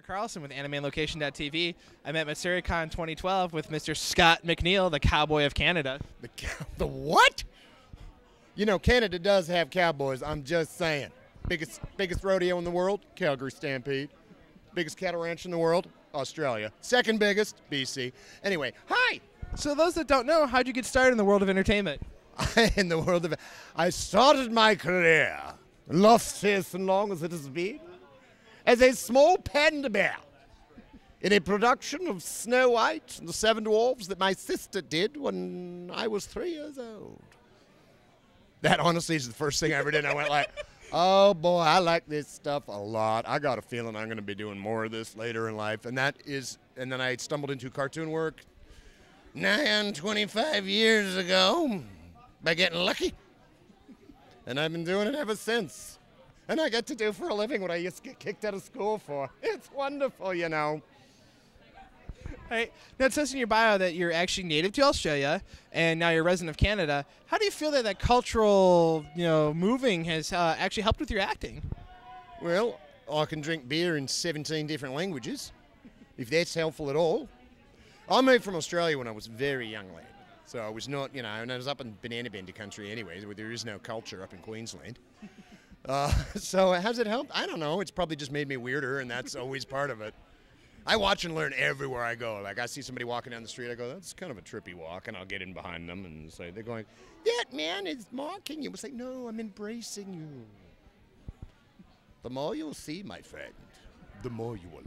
Carlson with AnimeLocation.tv. I'm at Matsuricon 2012 with Mr. Scott McNeil, the Cowboy of Canada. The what? You know, Canada does have cowboys. I'm just saying. Biggest rodeo in the world, Calgary Stampede. Biggest cattle ranch in the world, Australia. Second biggest, BC. Anyway, hi. So those that don't know, how'd you get started in the world of entertainment? In the world of, I started my career, illustrious and long as it has been, as a small panda bear in a production of Snow White and the Seven Dwarfs that my sister did when I was 3 years old. That honestly is the first thing I ever did. I went like, oh boy, I like this stuff a lot. I got a feeling I'm going to be doing more of this later in life. And then I stumbled into cartoon work 25 years ago by getting lucky. And I've been doing it ever since. And I get to do for a living what I used to get kicked out of school for. It's wonderful, you know. Right. Now, it says in your bio that you're actually native to Australia, and now you're a resident of Canada. How do you feel that cultural, moving has actually helped with your acting? Well, I can drink beer in 17 different languages, if that's helpful at all. I moved from Australia when I was very young lad. So I was not, and I was up in Banana Bender country anyways, where there is no culture up in Queensland. So has it helped? I don't know. It's probably just made me weirder, and that's always part of it. I watch and learn everywhere I go. Like, I see somebody walking down the street, I go, that's kind of a trippy walk, and I'll get in behind them and say, they're going, that man is mocking you. It's like, no, I'm embracing you. The more you'll see, my friend, the more you will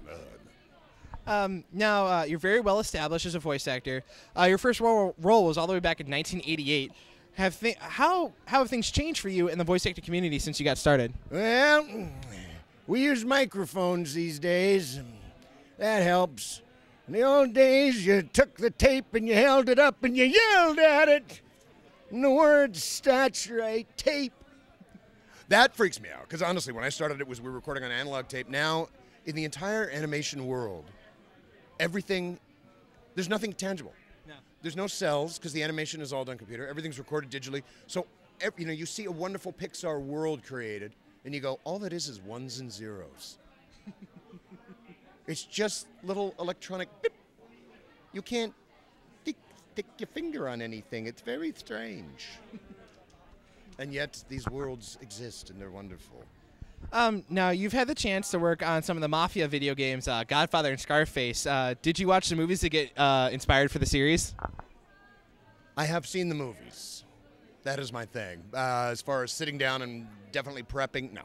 learn. Now, you're very well established as a voice actor. Your first role was all the way back in 1988. How have things changed for you in the voice acting community since you got started? Well, we use microphones these days. That helps. In the old days, you took the tape and you held it up and you yelled at it. And the word starts right, tape. That freaks me out, because honestly, when I started we were recording on analog tape. Now, in the entire animation world, there's nothing tangible. No. There's no cells, because the animation is all done computer. Everything's recorded digitally. So, you see a wonderful Pixar world created, and you go, all that is ones and zeros. It's just little electronic beep. You can't stick your finger on anything. It's very strange. And yet, these worlds exist, and they're wonderful. Now, you've had the chance to work on some of the Mafia video games, Godfather and Scarface. Did you watch the movies to get inspired for the series? I have seen the movies. That is my thing. As far as sitting down and definitely prepping, no.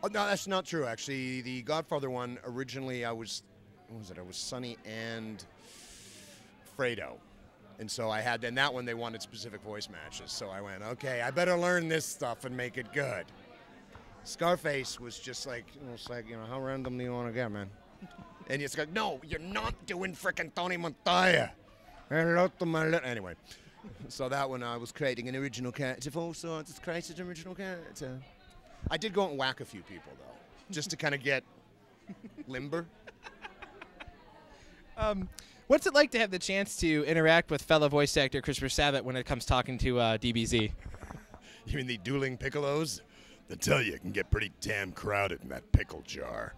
Oh, no, that's not true, actually. The Godfather one, originally I was Sonny and Fredo. And so in that one they wanted specific voice matches. So I went, okay, I better learn this stuff and make it good. Scarface was just like, how random do you want to get, man? And it's like, no, you're not doing frickin' Tony Montana. Hello to my anyway. So that one I was creating an original character for, so I just created an original character. I did go out and whack a few people, though, just to kind of get limber. What's it like to have the chance to interact with fellow voice actor Christopher Sabat when it comes talking to DBZ? You mean the dueling piccolos? I tell you, it can get pretty damn crowded in that pickle jar.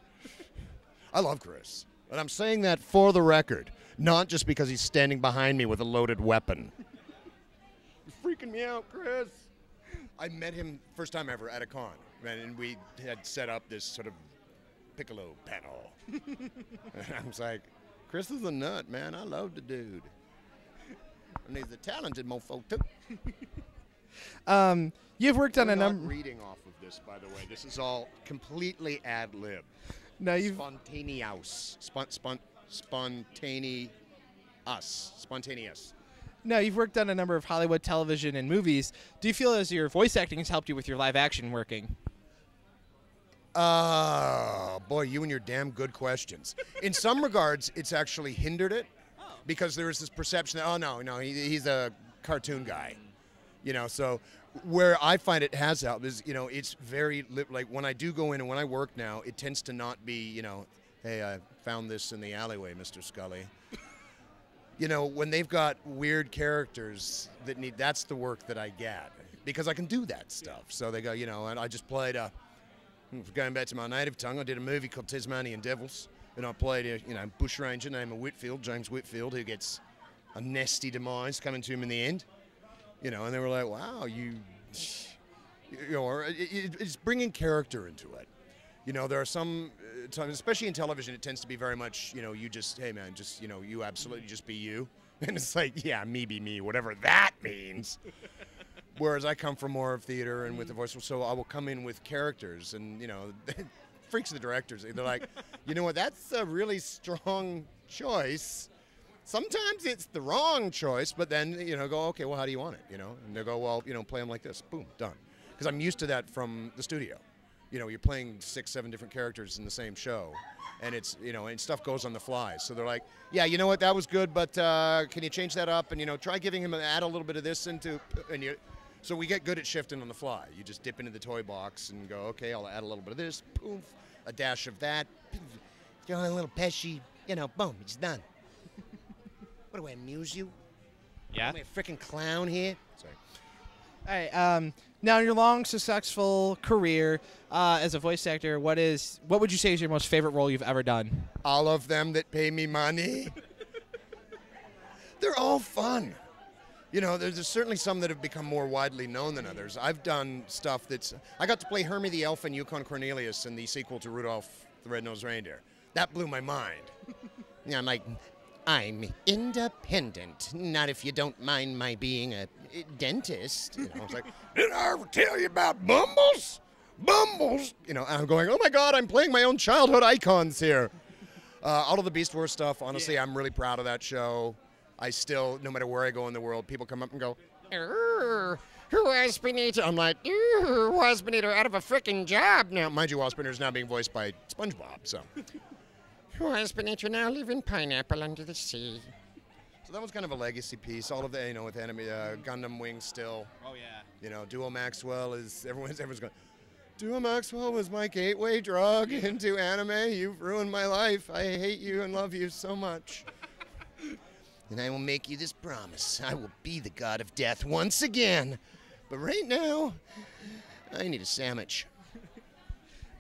I love Chris, and I'm saying that for the record, not just because he's standing behind me with a loaded weapon. You're freaking me out, Chris. I met him first time ever at a con, and we had set up this sort of piccolo panel. And I was like, Chris is a nut, man. I love the dude. And he's a talented mofo, too. You've worked on a number... reading off of this, by the way. This is all completely ad-lib. No, Spontaneous. Spontaneous. Now, you've worked on a number of Hollywood television and movies. Do you feel as your voice acting has helped you with your live action working? Boy, you and your damn good questions. In some regards, it's actually hindered it, because there is this perception that, oh, no, he's a cartoon guy. So where I find it has helped is, it's very, like when I do go in and when I work now, it tends to not be, hey, I found this in the alleyway, Mr. Scully. When they've got weird characters that's the work that I get, because I can do that stuff. So they go, and I just played Going back to my native tongue, I did a movie called Tasmanian Devils, and I played a bushranger named Whitfield, James Whitfield, who gets a nasty demise coming to him in the end. And they were like, "Wow, it's bringing character into it." There are some times, especially in television, it tends to be very much, you just, hey man, just, you absolutely just be you, and it's like, yeah, me be me, whatever that means. Whereas I come from more of theater and with the voice, so I will come in with characters, and freaks the directors. They're like, you know what? That's a really strong choice. Sometimes it's the wrong choice, but then go, okay, well, how do you want it? And they go, well, play them like this. Boom, done. Because I'm used to that from the studio. You're playing 6, 7 different characters in the same show, and it's and stuff goes on the fly. So they're like, yeah, you know what? That was good, but can you change that up? And try giving him add a little bit of this into So we get good at shifting on the fly. You just dip into the toy box and go, okay, I'll add a little bit of this, poof, a dash of that, throw in a little pesci, boom, it's done. What do I amuse you? Yeah. Am I a freaking clown here? Sorry. All right. Now, in your long, successful career as a voice actor, what would you say is your most favorite role you've ever done? All of them that pay me money. They're all fun. There's certainly some that have become more widely known than others. I've done stuff I got to play Hermie the Elf and Yukon Cornelius in the sequel to Rudolph the Red-Nosed Reindeer. That blew my mind. I'm like, I'm independent. Not if you don't mind my being a dentist. I was like, did I ever tell you about Bumbles? Bumbles? I'm going, oh my God, I'm playing my own childhood icons here. All of the Beast Wars stuff, honestly, yeah. I'm really proud of that show. I still, no matter where I go in the world, people come up and go, who has Spinator? I'm like, who has Spinator out of a freaking job now? Mind you, Waspinator is now being voiced by SpongeBob, so. Who has Spinator now living pineapple under the sea? So that was kind of a legacy piece. All of the, with anime, Gundam Wing still. Oh, yeah. Duo Maxwell is, everyone's going, Duo Maxwell was my gateway drug into anime. You've ruined my life. I hate you and love you so much. And I will make you this promise. I will be the god of death once again. But right now, I need a sandwich.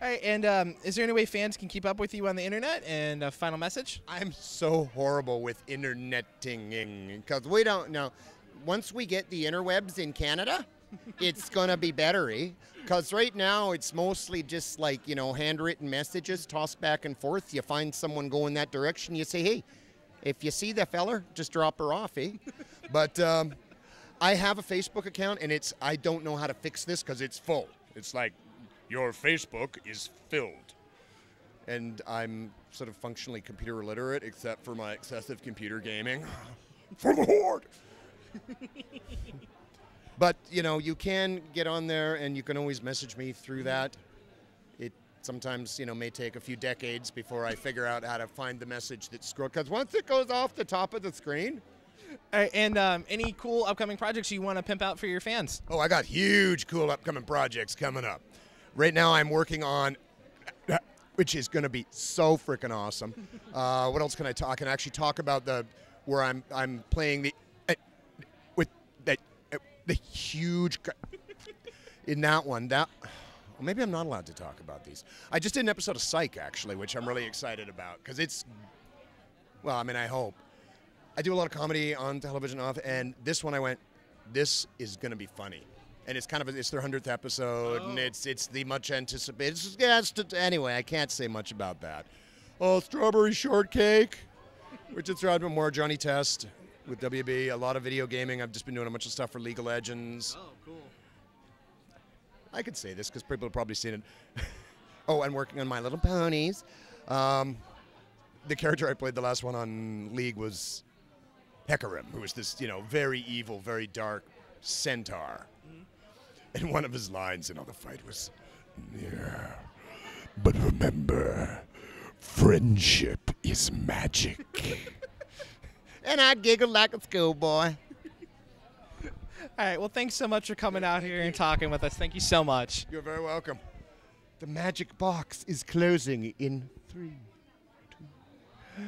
All right, and is there any way fans can keep up with you on the internet? And a final message? I'm so horrible with interneting because we don't know. Once we get the interwebs in Canada, it's going to be bettery. Because right now, it's mostly just like, handwritten messages tossed back and forth. You find someone going that direction, you say, hey, if you see the feller, just drop her off, eh? But I have a Facebook account, and I don't know how to fix this because it's full. It's like, your Facebook is filled. And I'm sort of functionally computer illiterate, except for my excessive computer gaming. For the horde! But, you can get on there, and you can always message me through that. It sometimes, may take a few decades before I figure out how to find the message that's scrolled. Because once it goes off the top of the screen. All right, and any cool upcoming projects you want to pimp out for your fans? Oh, I got huge, cool upcoming projects coming up. Right now, I'm working on, which is going to be so freaking awesome. What else can I talk? I can actually talk about where I'm playing with the huge in that one. Well, maybe I'm not allowed to talk about these. I just did an episode of Psych, actually, which I'm really excited about because I hope. I do a lot of comedy on television, and this one I went, this is going to be funny. And it's it's their 100th episode, and it's the much anticipated. Anyway, I can't say much about that. Oh, Strawberry Shortcake, which is been more Johnny Test with WB. A lot of video gaming. I've just been doing a bunch of stuff for League of Legends. Oh, cool. I could say this because people have probably seen it. Oh, and working on My Little Ponies. The character I played the last one on League was Hecarim, who was this, very evil, very dark centaur. And one of his lines in all the fight was, yeah, but remember, friendship is magic. And I giggled like a schoolboy. All right, well, thanks so much for coming out here and talking with us. Thank you so much. You're very welcome. The magic box is closing in 3, 2...